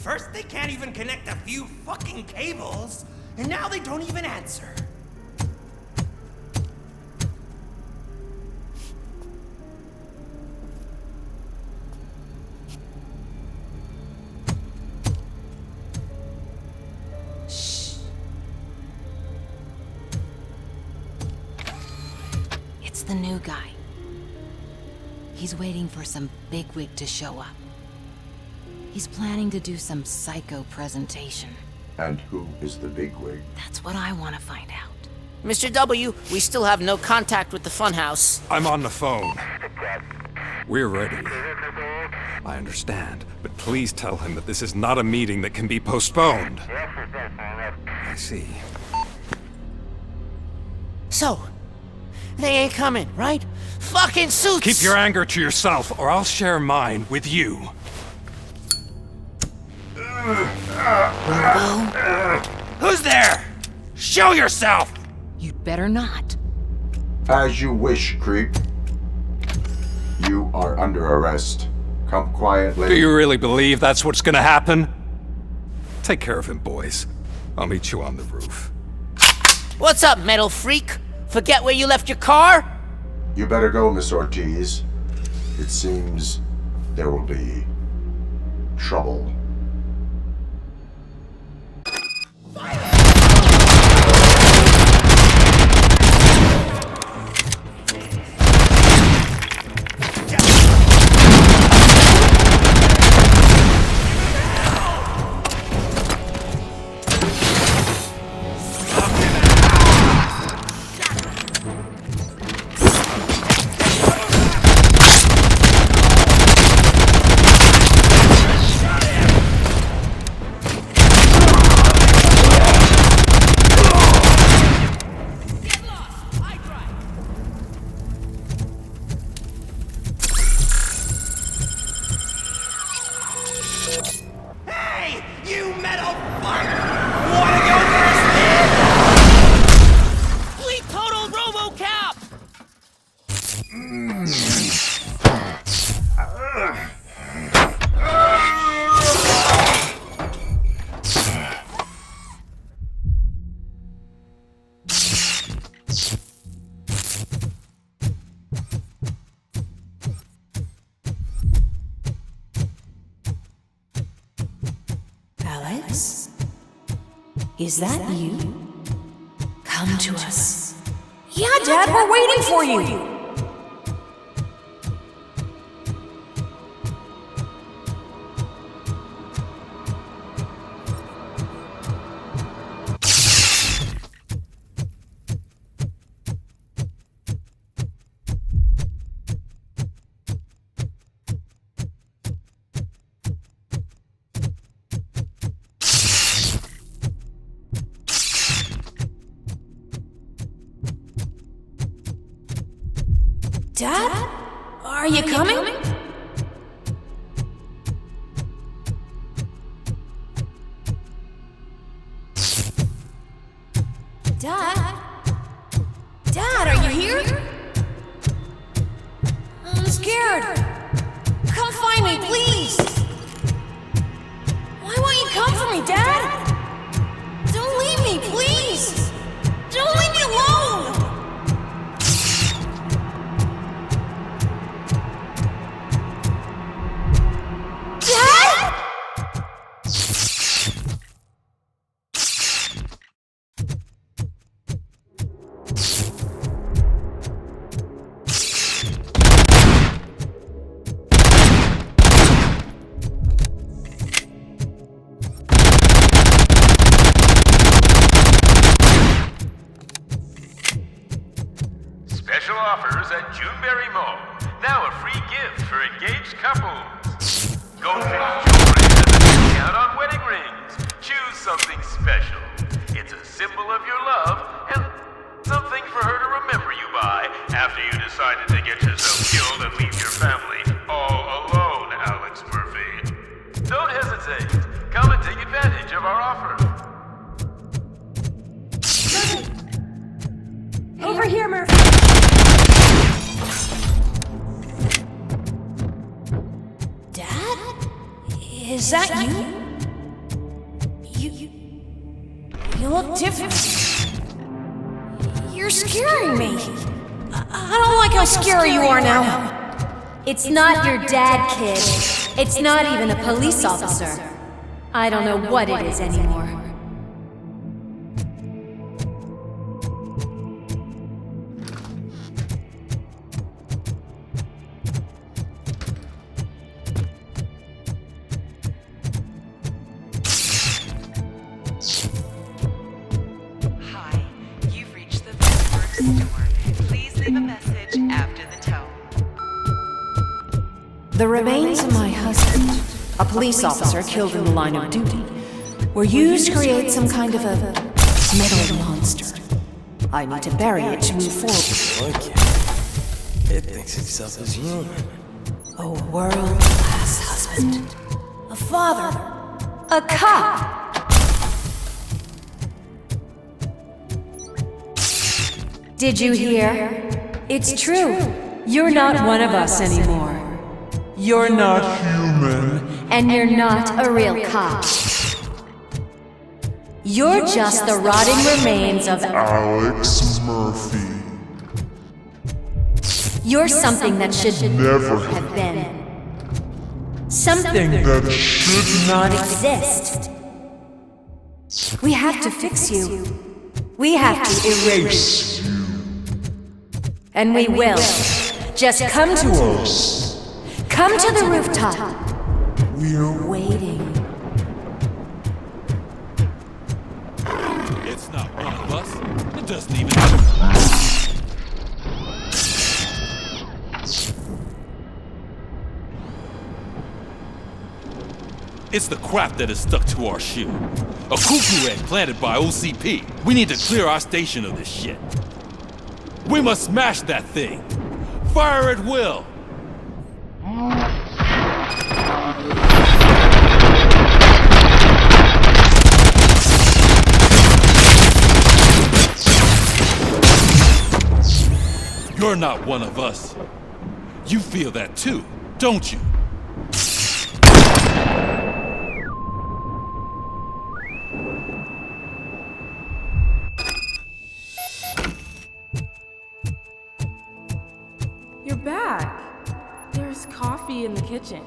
First, they can't even connect a few fucking cables, and now they don't even answer. Shh. It's the new guy. He's waiting for some bigwig to show up. He's planning to do some psycho presentation. And who is the bigwig? That's what I want to find out. Mr. W, we still have no contact with the funhouse. I'm on the phone. We're ready. I understand, but please tell him that this is not a meeting that can be postponed. I see. So, they ain't coming, right? Fucking suits! Keep your anger to yourself, or I'll share mine with you. Who's there? Show yourself! You'd better not. As you wish, creep. You are under arrest. Come quietly. Do you really believe that's what's gonna happen? Take care of him, boys. I'll meet you on the roof. What's up, metal freak? Forget where you left your car? You better go, Miss Ortiz. It seems there will be trouble. Hey, you metal fuck! Wanna go first, man? Fleet total Robocop! Alex? Is that you? Come to us. Yeah, Dad, we're waiting for you! Dad? Are you coming? Dad? Dad, are you here? I'm scared. Come find me, please. Why won't you come for me, Dad? Don't leave me, please. Don't leave me alone. Special offers at Juneberry Mall. Now a free gift for engaged couples. Goldfish jewelry has a discount on wedding rings. Choose something special. It's a symbol of your love and something for her to remember you by after you decided to get yourself killed and leave your family all alone, Alex Murphy. Don't hesitate. Come and take advantage of our offer. Over here, Murphy. Dad? Is that you? look different. You're scaring me. I don't like how scary you are now. It's not your dad, kid. It's not even a police officer. I don't know what it is anymore. Hi, you've reached the Vesperk store. Please leave a message after the tone. The remains of my husband, a police officer killed in the line of duty, were used to create some kind of a metal monster. I need to bury it to move forward. Okay. It thinks itself as human. A world-class husband, a father, a cop. Did you hear? It's true. You're not one of us anymore. You're not human. And you're not a real cop. You're just the rotting remains of Alex Murphy. You're something that should Never have been. Something that should not exist. We have to fix you. We have to erase you. And we will. Just come to us. Come to the rooftop. We're Waiting. It's not one of us. It doesn't even. It's the crap that is stuck to our shoe. A cuckoo egg planted by OCP. We need to clear our station of this shit. We must smash that thing. Fire at will. You're not one of us. You feel that too, don't you? You're back. There's coffee in the kitchen.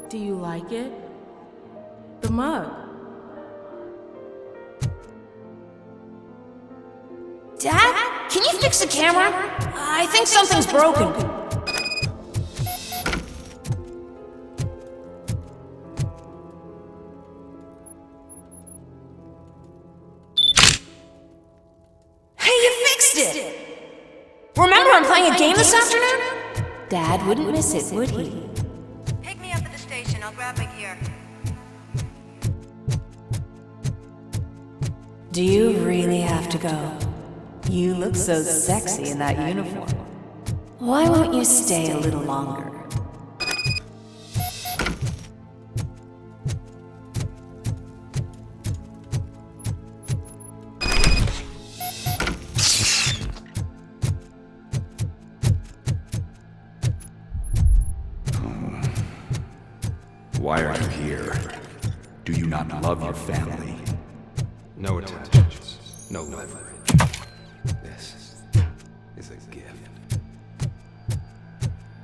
Do you like it? The mug. Dad, can you fix the camera? I think something's broken. Hey, you fixed it! Remember I'm playing a game this afternoon? Dad wouldn't miss it, would he? Pick me up at the station. I'll grab my gear. Do you really have to go? You look so sexy in that uniform. Why won't you stay a little longer? Why are you here? Do you not love your family? No attachments, no leverage. This is a gift.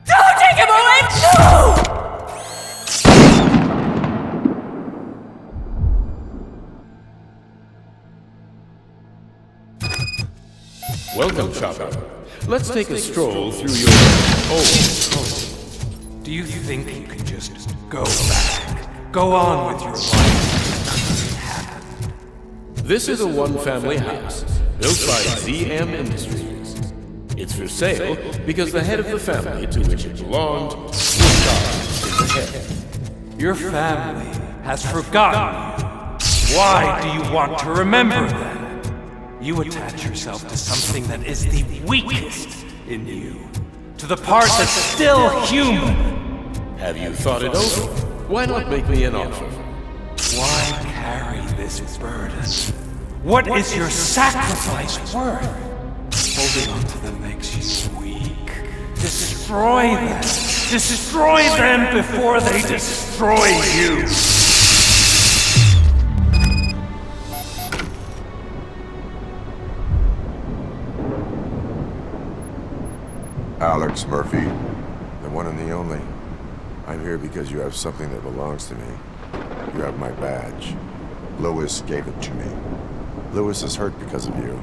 Don't take him away! No! Welcome, Chopper. Let's take a stroll through your Do you think you can just go back? Go on with your life? This is a one-family house built by ZM Industries. It's for sale because the head of the family to which it belonged was shot in the head. Your family has forgotten you. Why do you want to remember them? You attach yourself to something that is the weakest in you, to the part that's still human. Have you thought it over? Why not make me an offer? Why carry this burden? What is your sacrifice worth? Holding on to them makes you weak. Destroy them! Destroy them before they destroy you! Alex Murphy, the one and the only. I'm here because you have something that belongs to me. You have my badge. Lewis gave it to me. Lewis is hurt because of you.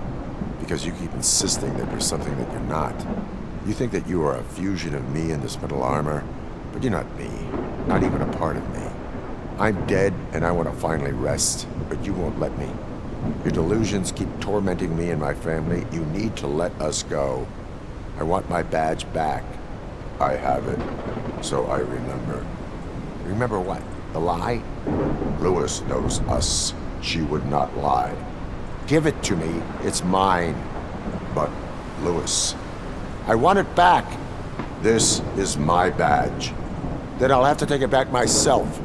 Because you keep insisting that you're something that you're not. You think that you are a fusion of me in this metal armor, but you're not me. Not even a part of me. I'm dead, and I want to finally rest, but you won't let me. Your delusions keep tormenting me and my family. You need to let us go. I want my badge back. I have it, so I remember. Remember what? The lie? Lewis knows us. She would not lie. Give it to me. It's mine. But, Lewis, I want it back. This is my badge. Then I'll have to take it back myself.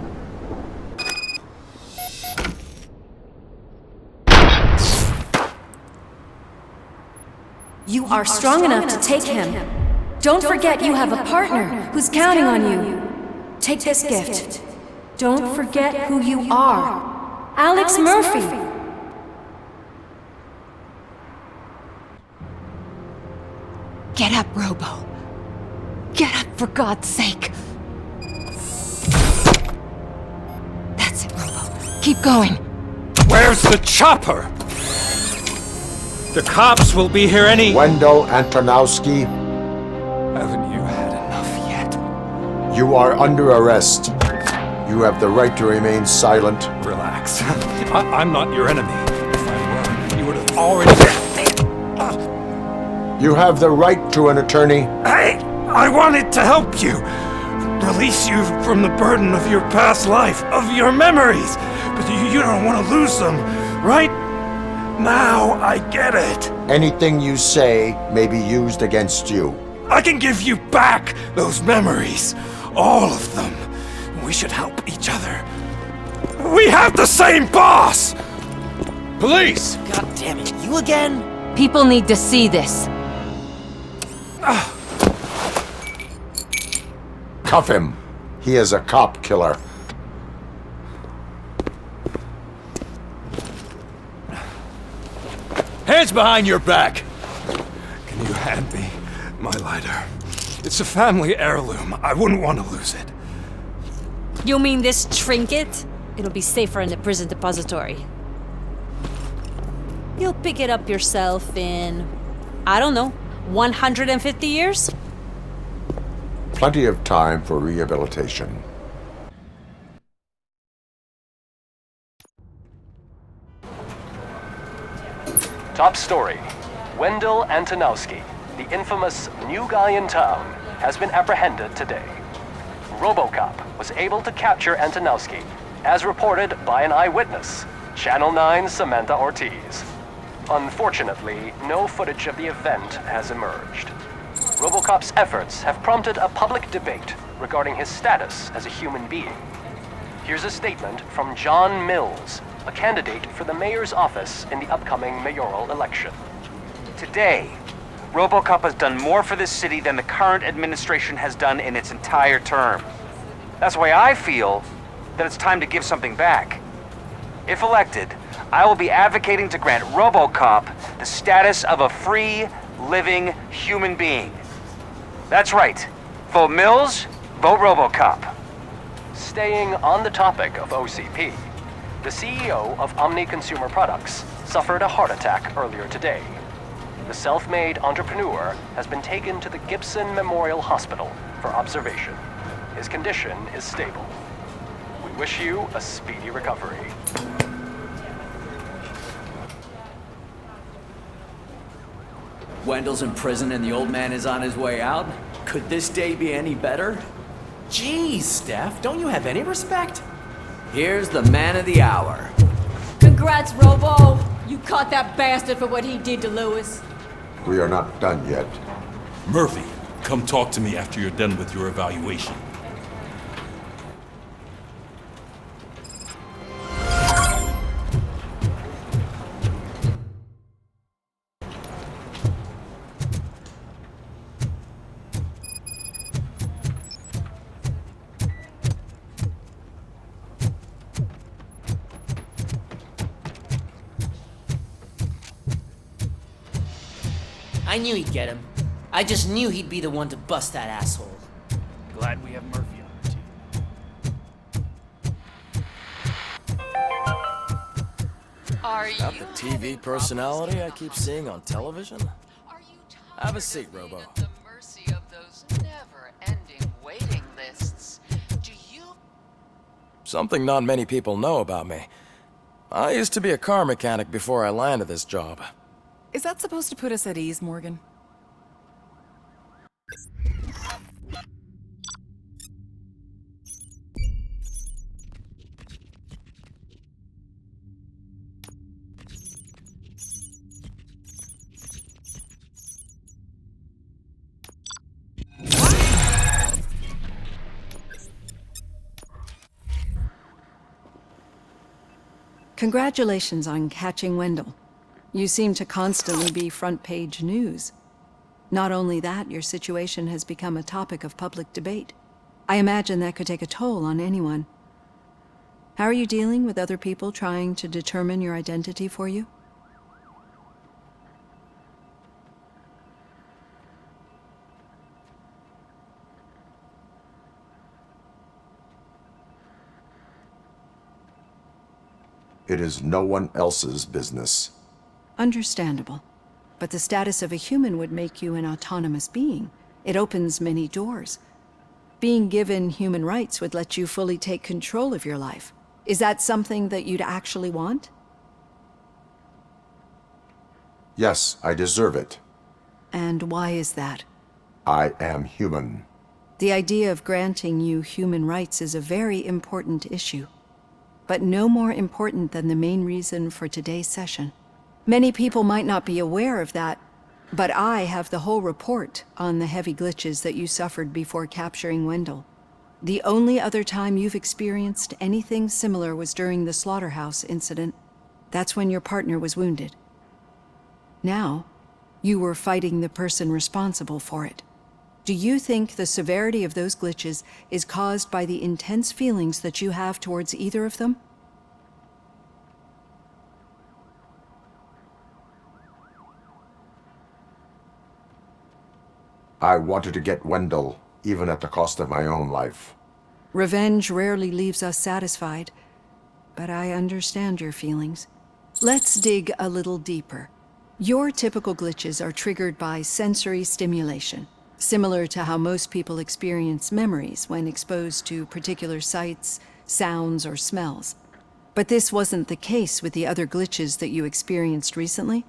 You are strong enough to take him. Don't forget you have a partner who's counting on you. Take this gift. Don't forget who you are. Alex Murphy. Get up, Robo. Get up, for God's sake. That's it, Robo. Keep going. Where's the chopper? The cops will be here any— Wendell Antonowski. Haven't you had enough yet? You are under arrest. You have the right to remain silent. Relax. I'm not your enemy. If I were, you would have already— You have the right to an attorney. I wanted to help you. Release you from the burden of your past life, of your memories. But you don't want to lose them, right? Now I get it. Anything you say may be used against you. I can give you back those memories. All of them. We should help each other. We have the same boss! Police! God damn it, you again? People need to see this. Cuff him. He is a cop killer. Hands behind your back! Can you hand me my lighter? It's a family heirloom. I wouldn't want to lose it. You mean this trinket? It'll be safer in the prison depository. You'll pick it up yourself in, I don't know, 150 years? Plenty of time for rehabilitation. Top story. Wendell Antonowski, the infamous new guy in town, has been apprehended today. Robocop was able to capture Antonowski, as reported by an eyewitness, Channel 9's Samantha Ortiz. Unfortunately, no footage of the event has emerged. Robocop's efforts have prompted a public debate regarding his status as a human being. Here's a statement from John Mills, a candidate for the mayor's office in the upcoming mayoral election. Today, Robocop has done more for this city than the current administration has done in its entire term. That's why I feel that it's time to give something back. If elected, I will be advocating to grant Robocop the status of a free, living human being. That's right. Vote Mills, vote Robocop. Staying on the topic of OCP, the CEO of Omni Consumer Products suffered a heart attack earlier today. The self-made entrepreneur has been taken to the Gibson Memorial Hospital for observation. His condition is stable. We wish you a speedy recovery. Wendell's in prison and the old man is on his way out? Could this day be any better? Jeez, Steph, don't you have any respect? Here's the man of the hour. Congrats, Robo! You caught that bastard for what he did to Lewis. We are not done yet. Murphy, come talk to me after you're done with your evaluation. I knew he'd get him. I just knew he'd be the one to bust that asshole. Glad we have Murphy on our team. Are That the TV personality I keep seeing on television? Have a seat, Robo. at the mercy of those never-ending waiting lists? Do you Something not many people know about me. I used to be a car mechanic before I landed this job. Is that supposed to put us at ease, Morgan? Congratulations on catching Wendell. You seem to constantly be front-page news. Not only that, your situation has become a topic of public debate. I imagine that could take a toll on anyone. How are you dealing with other people trying to determine your identity for you? It is no one else's business. Understandable. But the status of a human would make you an autonomous being. It opens many doors. Being given human rights would let you fully take control of your life. Is that something that you'd actually want? Yes, I deserve it. And why is that? I am human. The idea of granting you human rights is a very important issue, but no more important than the main reason for today's session. Many people might not be aware of that, but I have the whole report on the heavy glitches that you suffered before capturing Wendell. The only other time you've experienced anything similar was during the slaughterhouse incident. That's when your partner was wounded. Now, you were fighting the person responsible for it. Do you think the severity of those glitches is caused by the intense feelings that you have towards either of them? I wanted to get Wendell, even at the cost of my own life. Revenge rarely leaves us satisfied, but I understand your feelings. Let's dig a little deeper. Your typical glitches are triggered by sensory stimulation, similar to how most people experience memories when exposed to particular sights, sounds, or smells. But this wasn't the case with the other glitches that you experienced recently?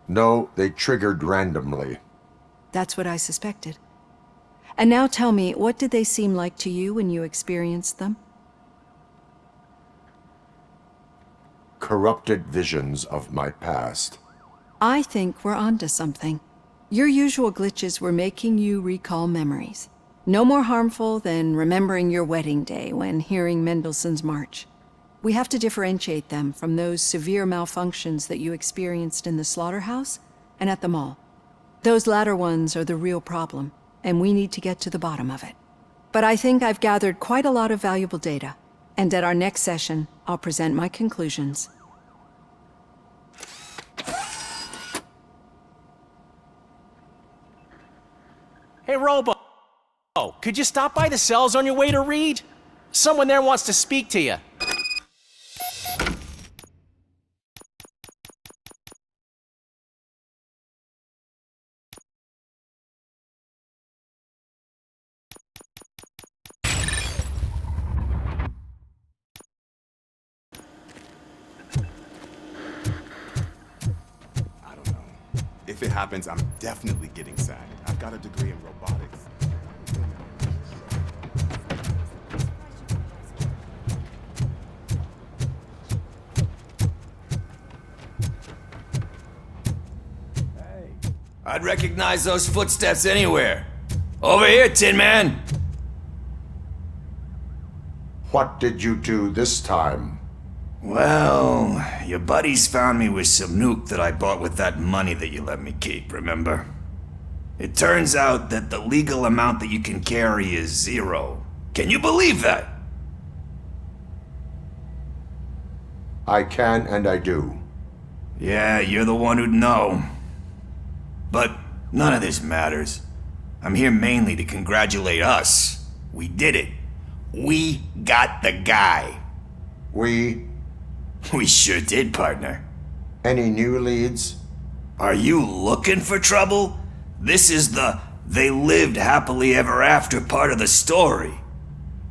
No, they triggered randomly. That's what I suspected. And now tell me, what did they seem like to you when you experienced them? Corrupted visions of my past. I think we're onto something. Your usual glitches were making you recall memories. No more harmful than remembering your wedding day when hearing Mendelssohn's March. We have to differentiate them from those severe malfunctions that you experienced in the slaughterhouse and at the mall. Those latter ones are the real problem, and we need to get to the bottom of it. But I think I've gathered quite a lot of valuable data, and at our next session, I'll present my conclusions. Hey, Robo, could you stop by the cells on your way to Reed? Someone there wants to speak to you. If it happens, I'm definitely getting SAG. I've got a degree in robotics. I'd recognize those footsteps anywhere. Over here, Tin Man! What did you do this time? Well, your buddies found me with some nuke that I bought with that money that you let me keep, remember? It turns out that the legal amount that you can carry is 0. Can you believe that? I can and I do. Yeah, you're the one who'd know. But None of this matters. I'm here mainly to congratulate us. We did it. We got the guy. We sure did, partner. Any new leads? Are you looking for trouble? This is the they lived happily ever after part of the story.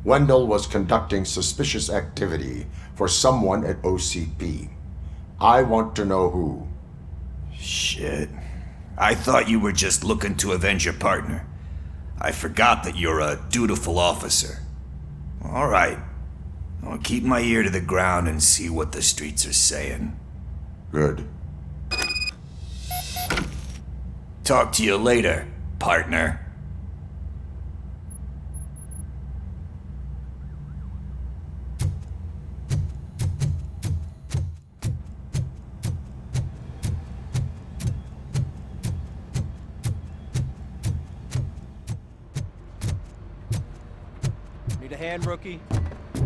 Wendell was conducting suspicious activity for someone at OCP. I want to know who. Shit. I thought you were just looking to avenge your partner. I forgot that you're a dutiful officer. All right. I'll keep my ear to the ground and see what the streets are saying. Good. Talk to you later, partner. Need a hand, rookie?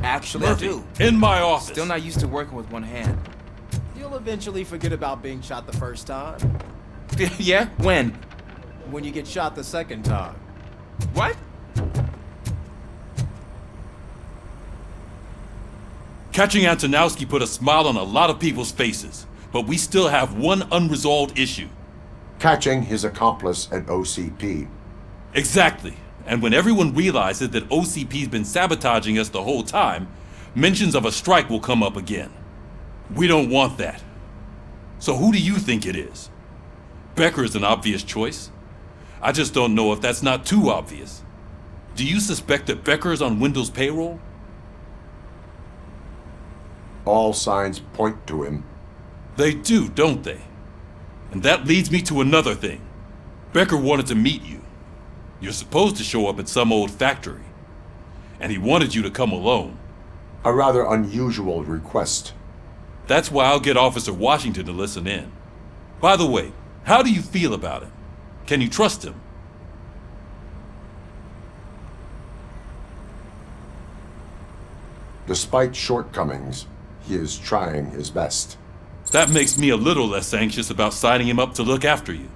Actually, I do. In my office. Still not used to working with one hand. You'll eventually forget about being shot the first time. Yeah? When? When you get shot the second time. What? Catching Antonowski put a smile on a lot of people's faces, but we still have one unresolved issue. Catching his accomplice at OCP. Exactly. And when everyone realizes that OCP's been sabotaging us the whole time, mentions of a strike will come up again. We don't want that. So who do you think it is? Becker is an obvious choice. I just don't know if that's not too obvious. Do you suspect that Becker is on Wendell's payroll? All signs point to him. They do, don't they? And that leads me to another thing. Becker wanted to meet you. You're supposed to show up at some old factory. And he wanted you to come alone. A rather unusual request. That's why I'll get Officer Washington to listen in. By the way, how do you feel about him? Can you trust him? Despite shortcomings, he is trying his best. That makes me a little less anxious about signing him up to look after you.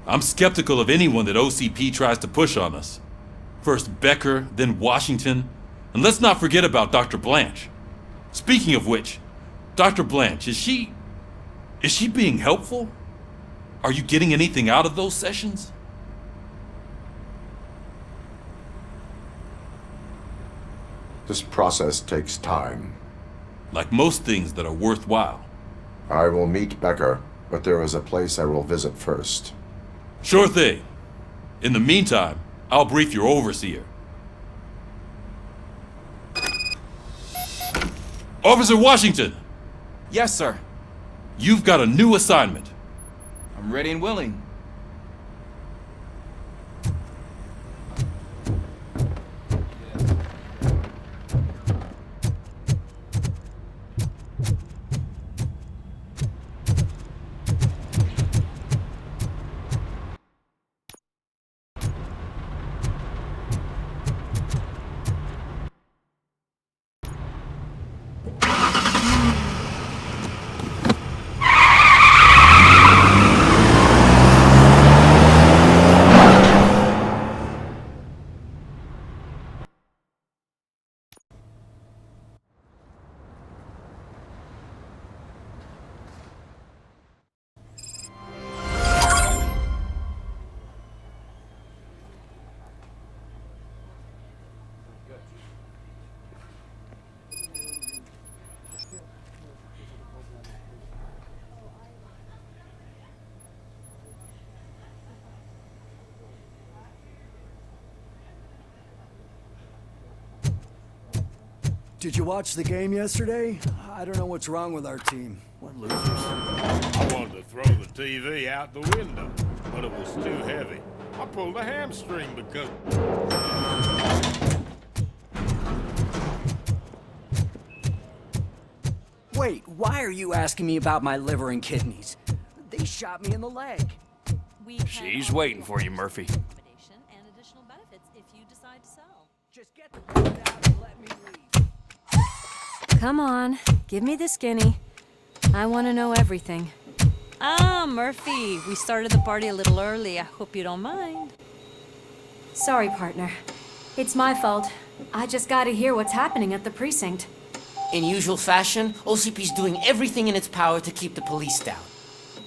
I'm skeptical of anyone that OCP tries to push on us. First Becker, then Washington, and let's not forget about Dr. Blanche. Speaking of which, Dr. Blanche, is she being helpful? Are you getting anything out of those sessions? This process takes time. Like most things that are worthwhile. I will meet Becker, but there is a place I will visit first. Sure thing. In the meantime, I'll brief your overseer. Officer Washington! Yes, sir. You've got a new assignment. I'm ready and willing. Did you watch the game yesterday? I don't know what's wrong with our team. What losers. I wanted to throw the TV out the window, but it was too heavy. I pulled a hamstring because... Wait, why are you asking me about my liver and kidneys? They shot me in the leg. She's waiting for you, Murphy. Just get the food out and let me leave. Come on, give me the skinny. I want to know everything. Ah, Murphy, we started the party a little early. I hope you don't mind. Sorry, partner. It's my fault. I just gotta hear what's happening at the precinct. In usual fashion, OCP's doing everything in its power to keep the police down.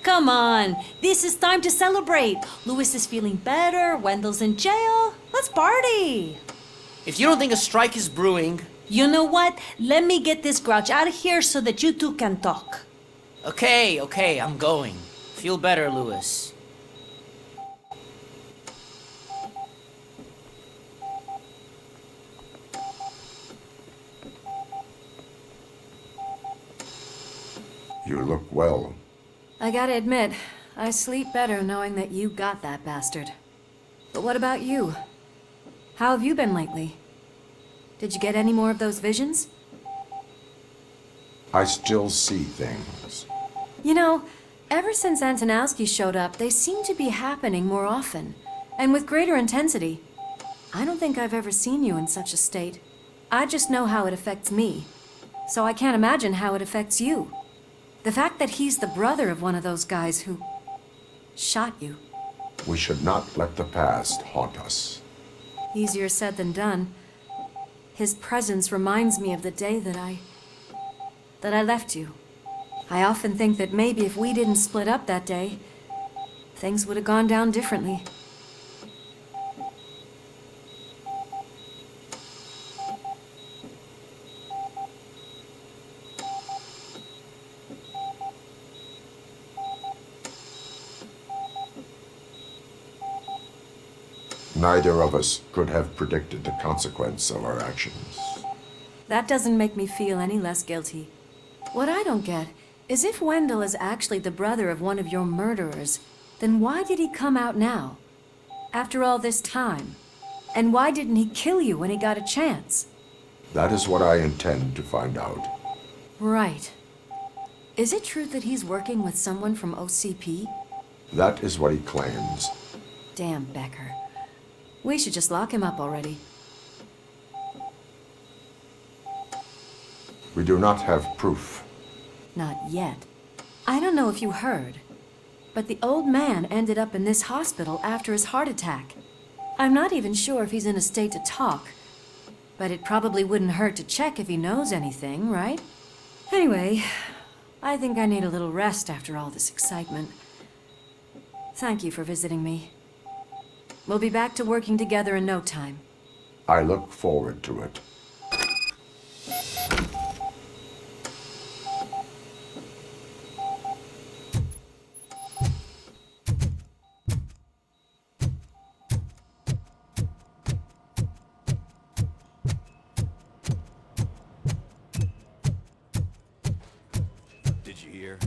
Come on, this is time to celebrate. Louis is feeling better, Wendell's in jail. Let's party. If you don't think a strike is brewing... You know what? Let me get this grouch out of here so that you two can talk. Okay, I'm going. Feel better, Louis. You look well. I gotta admit, I sleep better knowing that you got that bastard. But what about you? How have you been lately? Did you get any more of those visions? I still see things. You know, ever since Antonowski showed up, they seem to be happening more often, and with greater intensity. I don't think I've ever seen you in such a state. I just know how it affects me, so I can't imagine how it affects you. The fact that he's the brother of one of those guys who shot you. We should not let the past haunt us. Easier said than done. His presence reminds me of the day that I left you. I often think that maybe if we didn't split up that day, things would have gone down differently. Neither of us could have predicted the consequence of our actions. That doesn't make me feel any less guilty. What I don't get is if Wendell is actually the brother of one of your murderers, then why did he come out now? After all this time? And why didn't he kill you when he got a chance? That is what I intend to find out. Right. Is it true that he's working with someone from OCP? That is what he claims. Damn Becker. We should just lock him up already. We do not have proof. Not yet. I don't know if you heard, but the old man ended up in this hospital after his heart attack. I'm not even sure if he's in a state to talk, but it probably wouldn't hurt to check if he knows anything, right? Anyway, I think I need a little rest after all this excitement. Thank you for visiting me. We'll be back to working together in no time. I look forward to it. Did you hear?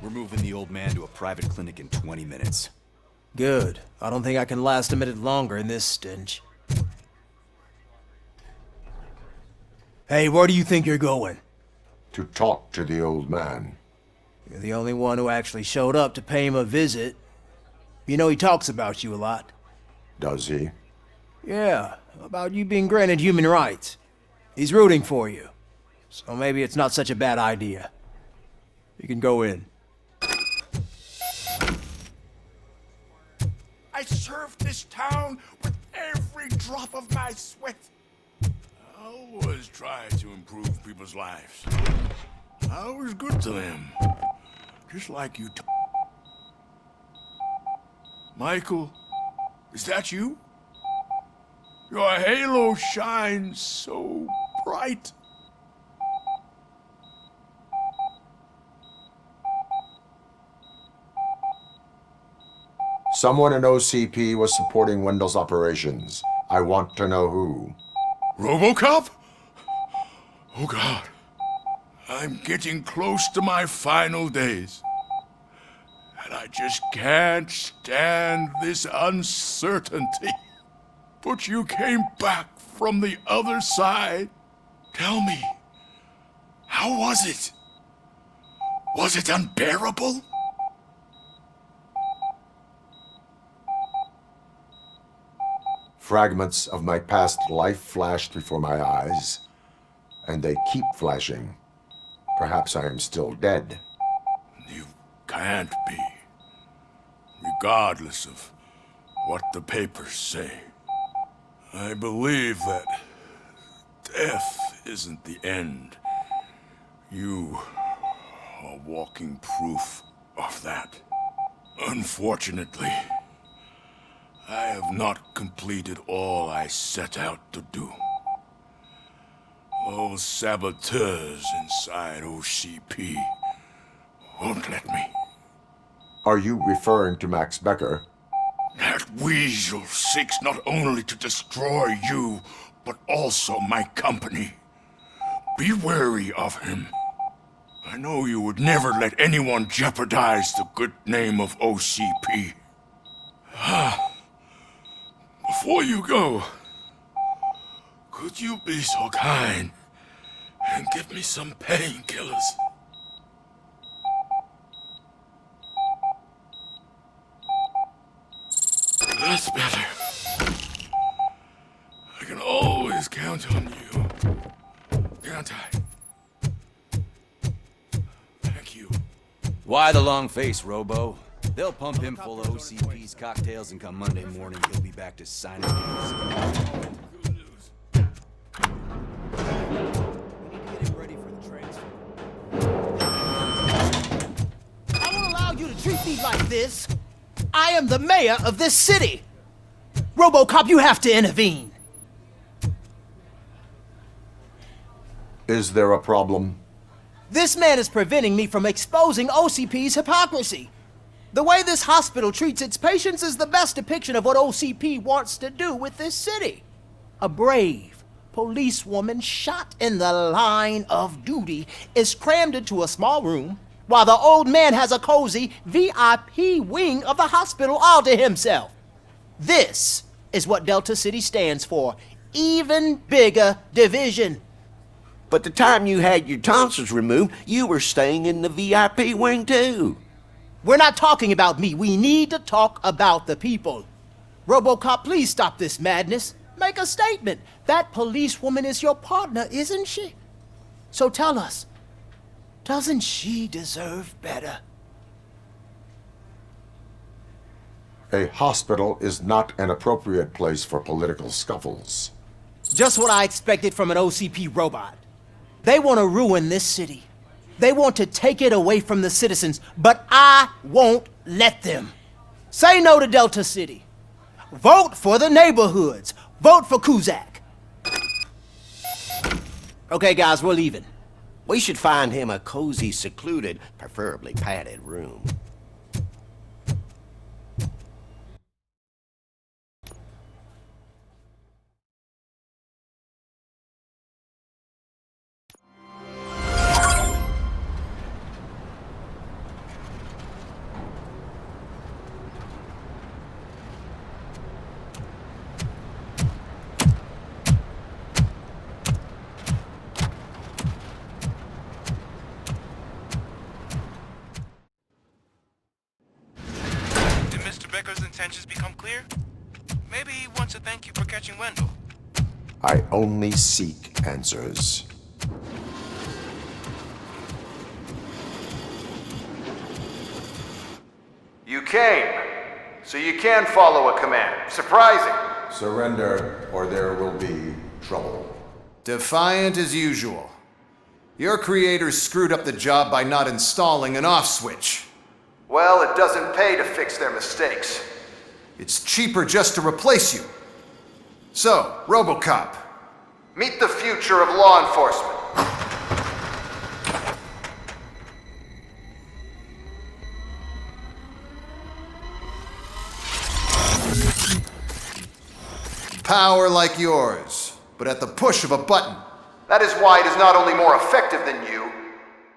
We're moving the old man to a private clinic in 20 minutes. Good. I don't think I can last a minute longer in this stench. Hey, where do you think you're going? To talk to the old man. You're the only one who actually showed up to pay him a visit. You know he talks about you a lot. Does he? Yeah, about you being granted human rights. He's rooting for you. So maybe it's not such a bad idea. You can go in. I served this town with every drop of my sweat. I always try to improve people's lives. I was good to them. Just like you. Michael, is that you? Your halo shines so bright. Someone in OCP was supporting Wendell's operations. I want to know who. Robocop? Oh God. I'm getting close to my final days. And I just can't stand this uncertainty. But you came back from the other side. Tell me, how was it? Was it unbearable? Fragments of my past life flashed before my eyes, and they keep flashing. Perhaps I am still dead. You've can't be. Regardless of what the papers say. I believe that death isn't the end. You are walking proof of that. Unfortunately, I have not completed all I set out to do. Those saboteurs inside OCP won't let me. Are you referring to Max Becker? That weasel seeks not only to destroy you, but also my company. Be wary of him. I know you would never let anyone jeopardize the good name of OCP. Before you go, could you be so kind and give me some painkillers? That's better. I can always count on you. Can't I? Thank you. Why the long face, Robo? They'll pump him full of OCP's cocktails, and come Monday morning, he'll be back to signing his. I won't allow you to treat me like this. I am the mayor of this city. Robocop, you have to intervene. Is there a problem? This man is preventing me from exposing OCP's hypocrisy. The way this hospital treats its patients is the best depiction of what OCP wants to do with this city. A brave policewoman shot in the line of duty is crammed into a small room, while the old man has a cozy VIP wing of the hospital all to himself. This is what Delta City stands for. Even bigger division. But the time you had your tonsils removed, you were staying in the VIP wing too. We're not talking about me. We need to talk about the people. Robocop, please stop this madness. Make a statement. That policewoman is your partner, isn't she? So tell us, doesn't she deserve better? A hospital is not an appropriate place for political scuffles. Just what I expected from an OCP robot. They want to ruin this city. They want to take it away from the citizens, but I won't let them. Say no to Delta City. Vote for the neighborhoods. Vote for Kuzak. Okay, guys, we're leaving. We should find him a cozy, secluded, preferably padded room. Becker's intentions become clear? Maybe he wants to thank you for catching Wendell. I only seek answers. You came, so you can follow a command. Surprising. Surrender, or there will be trouble. Defiant as usual. Your creators screwed up the job by not installing an off switch. Well, it doesn't pay to fix their mistakes. It's cheaper just to replace you. So, Robocop. Meet the future of law enforcement. Power like yours, but at the push of a button. That is why it is not only more effective than you,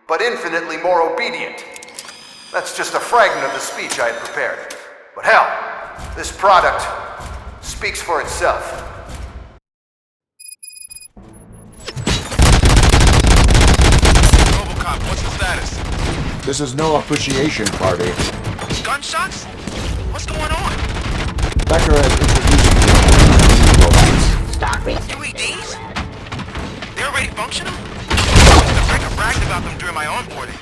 but infinitely more obedient. That's just a fragment of the speech I had prepared. But hell, this product speaks for itself. Robocop, what's the status? This is no appreciation party. Gunshots? What's going on? Becker has introduced robots. Stop it. UEDs? They're already functional? The breaker bragged about them during my onboarding.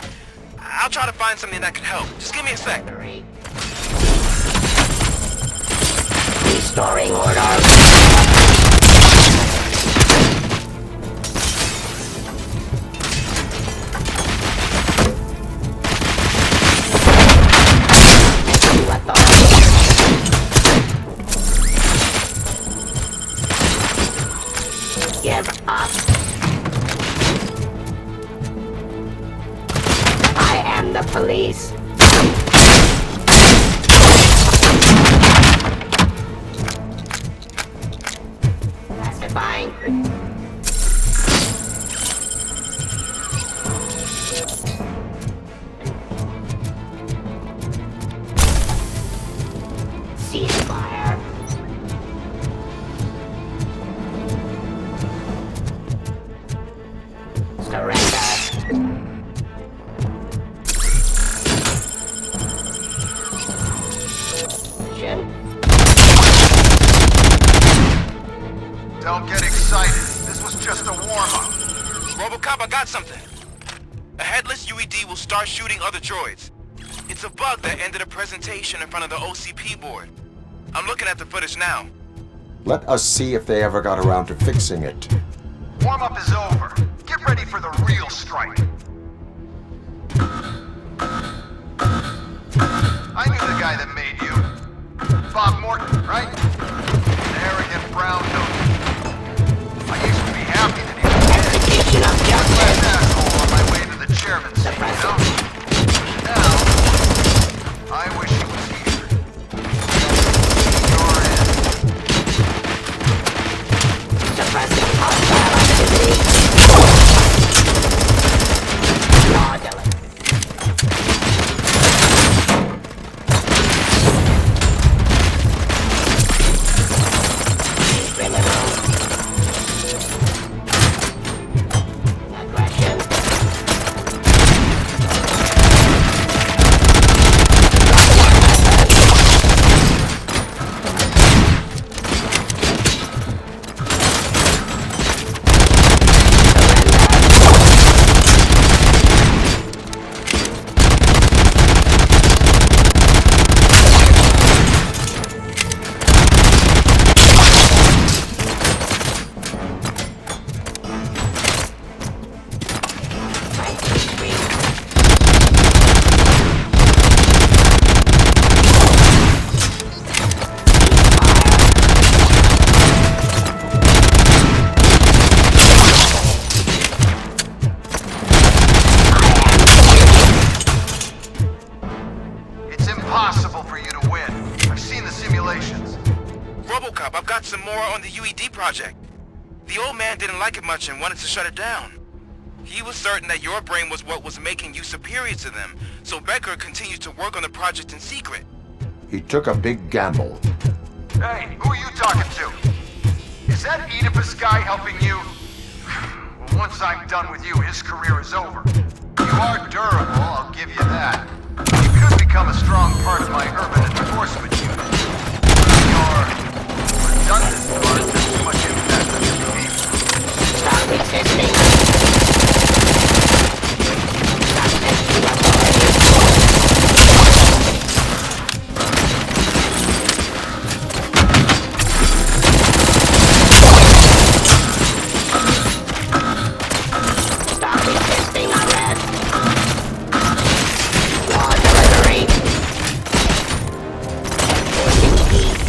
I'll try to find something that could help. Just give me a sec. Restoring order. Give up. I am the police. Pacifying. Ceasefire. Don't get excited. This was just a warm-up. Robocop, I got something. A headless UED will start shooting other droids. It's a bug that ended a presentation in front of the OCP board. I'm looking at the footage now. Let us see if they ever got around to fixing it. Warm-up is over. Get ready for the real strike. I knew the guy that made you. Bob Morton, right? An arrogant brown nose. I used to be happy that he was dead. Execution of justice. Last asshole on my way to the chairman's seat, you know? Now, I wish he was here. You're in. Suppressing hostile activity. Fraudulent. Criminal. Aggression. It's impossible for you to win. I've seen the simulations. Robocop, I've got some more on the UED project. The old man didn't like it much and wanted to shut it down. He was certain that your brain was what was making you superior to them, so Becker continued to work on the project in secret. He took a big gamble. Hey, who are you talking to? Is that Oedipus guy helping you? Well, once I'm done with you, his career is over. You are durable, I'll give you that. You could become a strong part of my urban enforcement unit. Your redundant part has too much impact on your behavior. Stop resisting. Stop resisting arrest. Law delivery. Enforcing peace.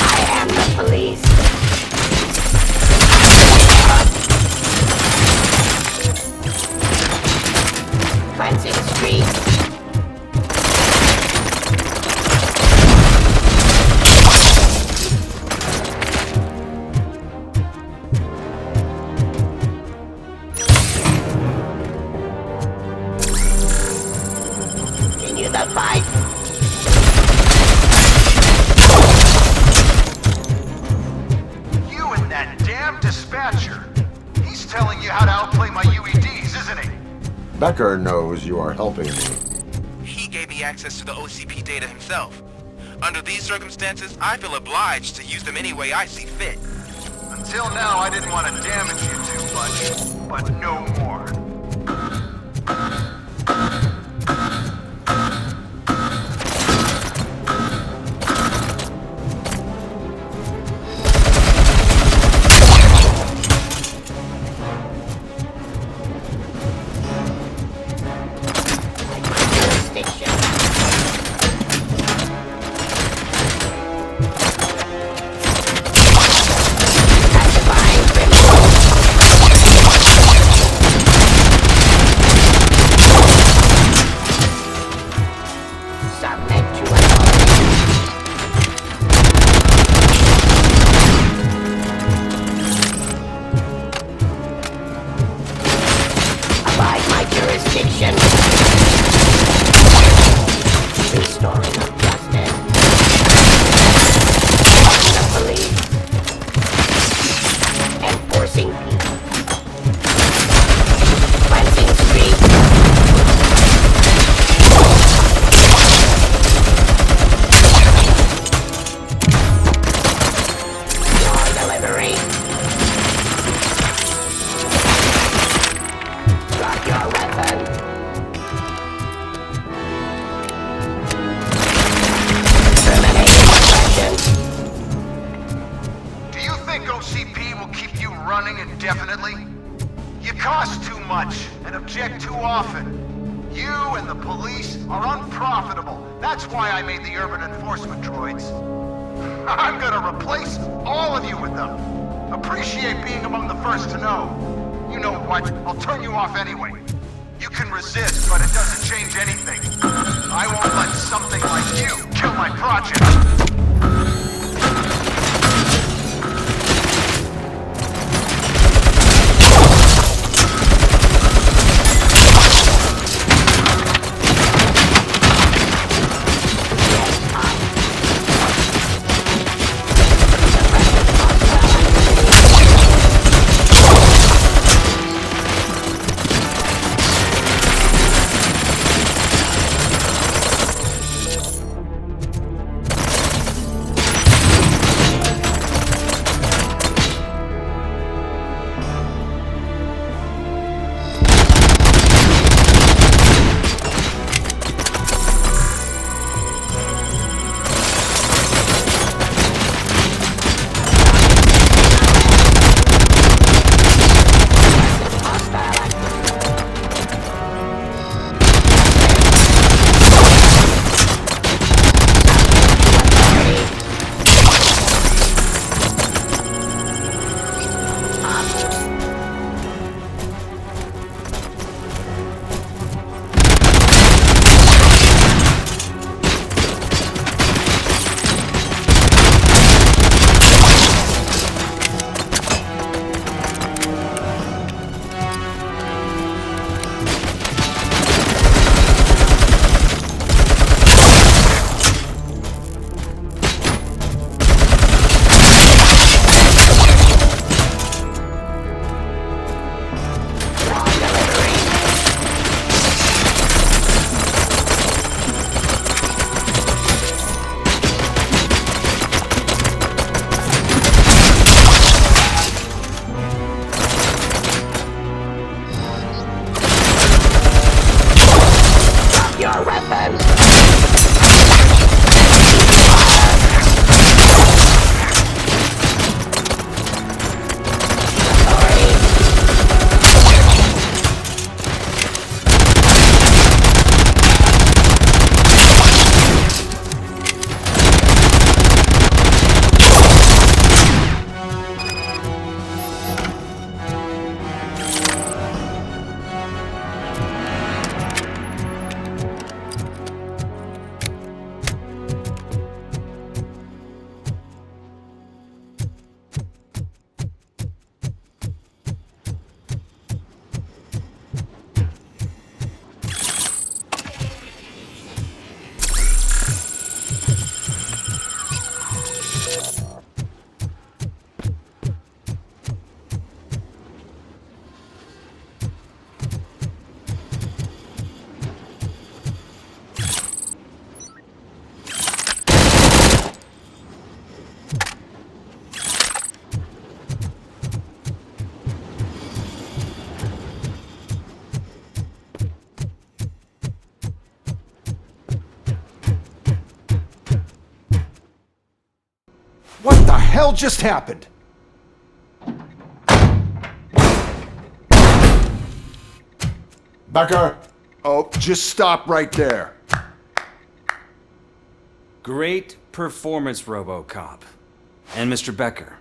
I am the police. Cleansing streets. Continue the fight. You and that damn dispatcher. He's telling Becker knows you are helping me. He gave me access to the OCP data himself. Under these circumstances, I feel obliged to use them any way I see fit. Until now, I didn't want to damage you too much, but no more. Indefinitely? You cost too much and object too often. You and the police are unprofitable. That's why I made the urban enforcement droids. I'm gonna replace all of you with them. Appreciate being among the first to know. You know what? I'll turn you off anyway. You can resist, but it doesn't change anything. I won't let something like you kill my project. hell just happened? Becker! Oh, just stop right there. Great performance, Robocop. And Mr. Becker,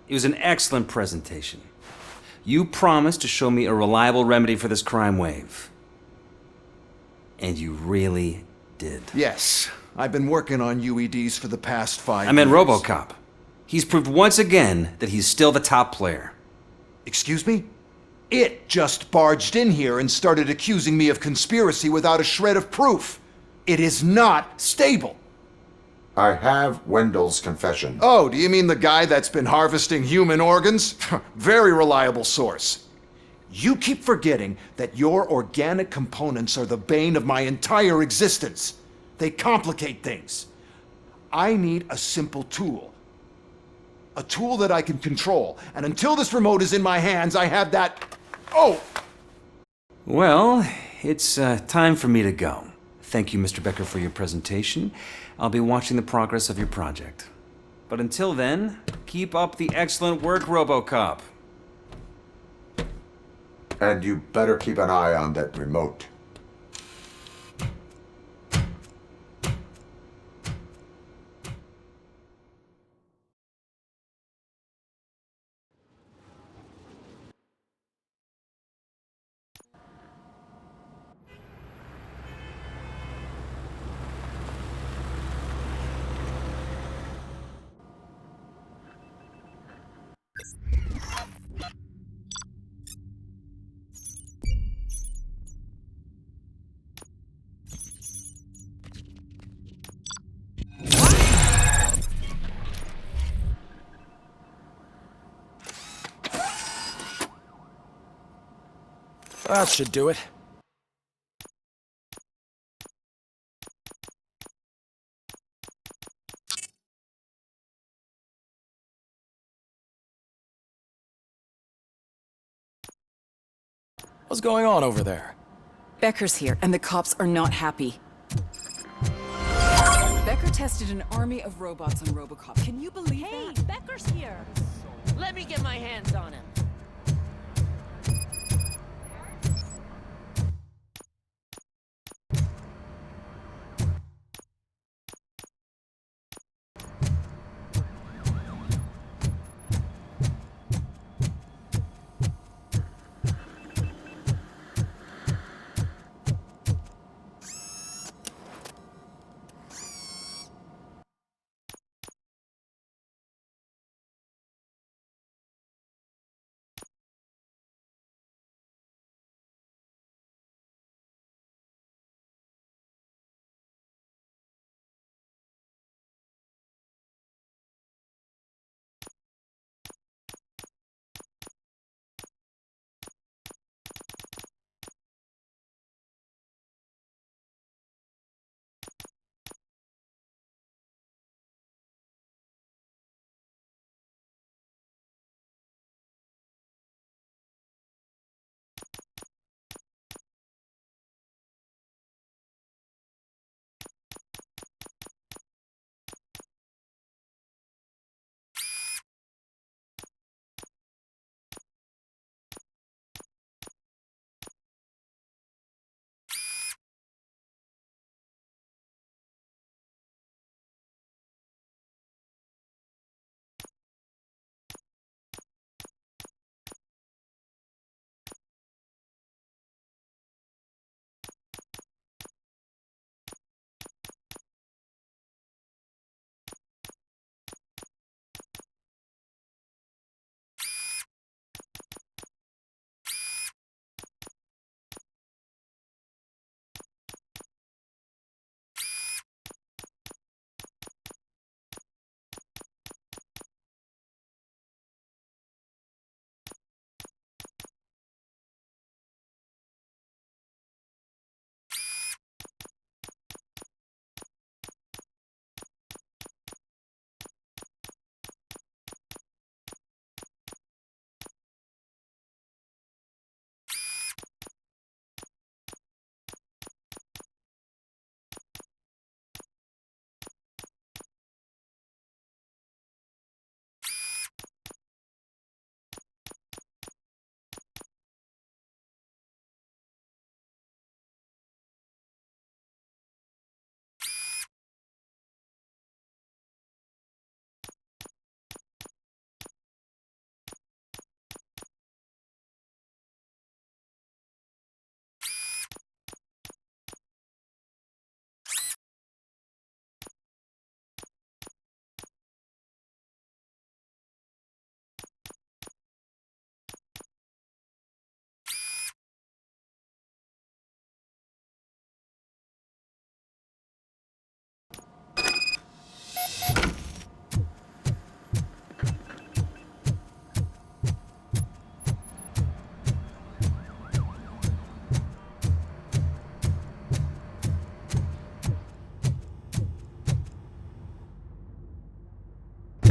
it was an excellent presentation. You promised to show me a reliable remedy for this crime wave. And you really did. Yes, I've been working on UEDs for the past 5 years. I meant Robocop. He's proved once again that he's still the top player. Excuse me? It just barged in here and started accusing me of conspiracy without a shred of proof. It is not stable. I have Wendell's confession. Oh, do you mean the guy that's been harvesting human organs? Very reliable source. You keep forgetting that your organic components are the bane of my entire existence. They complicate things. I need a simple tool. A tool that I can control. And until this remote is in my hands, I have that... Oh! Well, it's time for me to go. Thank you, Mr. Becker, for your presentation. I'll be watching the progress of your project. But until then, keep up the excellent work, Robocop. And you better keep an eye on that remote. That should do it. What's going on over there? Becker's here, and the cops are not happy. Becker tested an army of robots on Robocop. Can you believe that? Hey, Becker's here. Let me get my hands on him.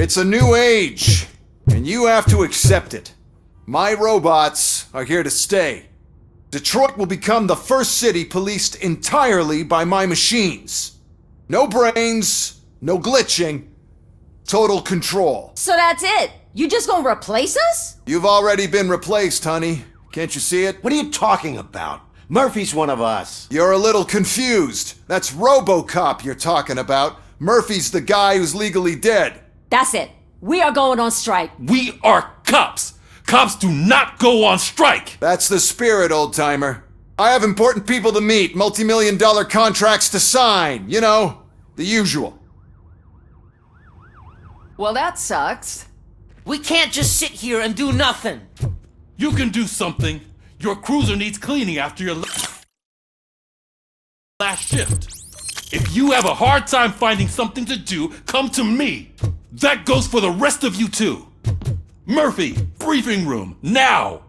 It's a new age, and you have to accept it. My robots are here to stay. Detroit will become the first city policed entirely by my machines. No brains, no glitching, total control. So that's it? You just gonna replace us? You've already been replaced, honey. Can't you see it? What are you talking about? Murphy's one of us. You're a little confused. That's Robocop you're talking about. Murphy's the guy who's legally dead. That's it. We are going on strike. We are cops. Cops do not go on strike. That's the spirit, old-timer. I have important people to meet, multi-million-dollar contracts to sign. You know, the usual. Well, that sucks. We can't just sit here and do nothing. You can do something. Your cruiser needs cleaning after your last shift. If you have a hard time finding something to do, come to me. That goes for the rest of you too. Murphy, briefing room, now!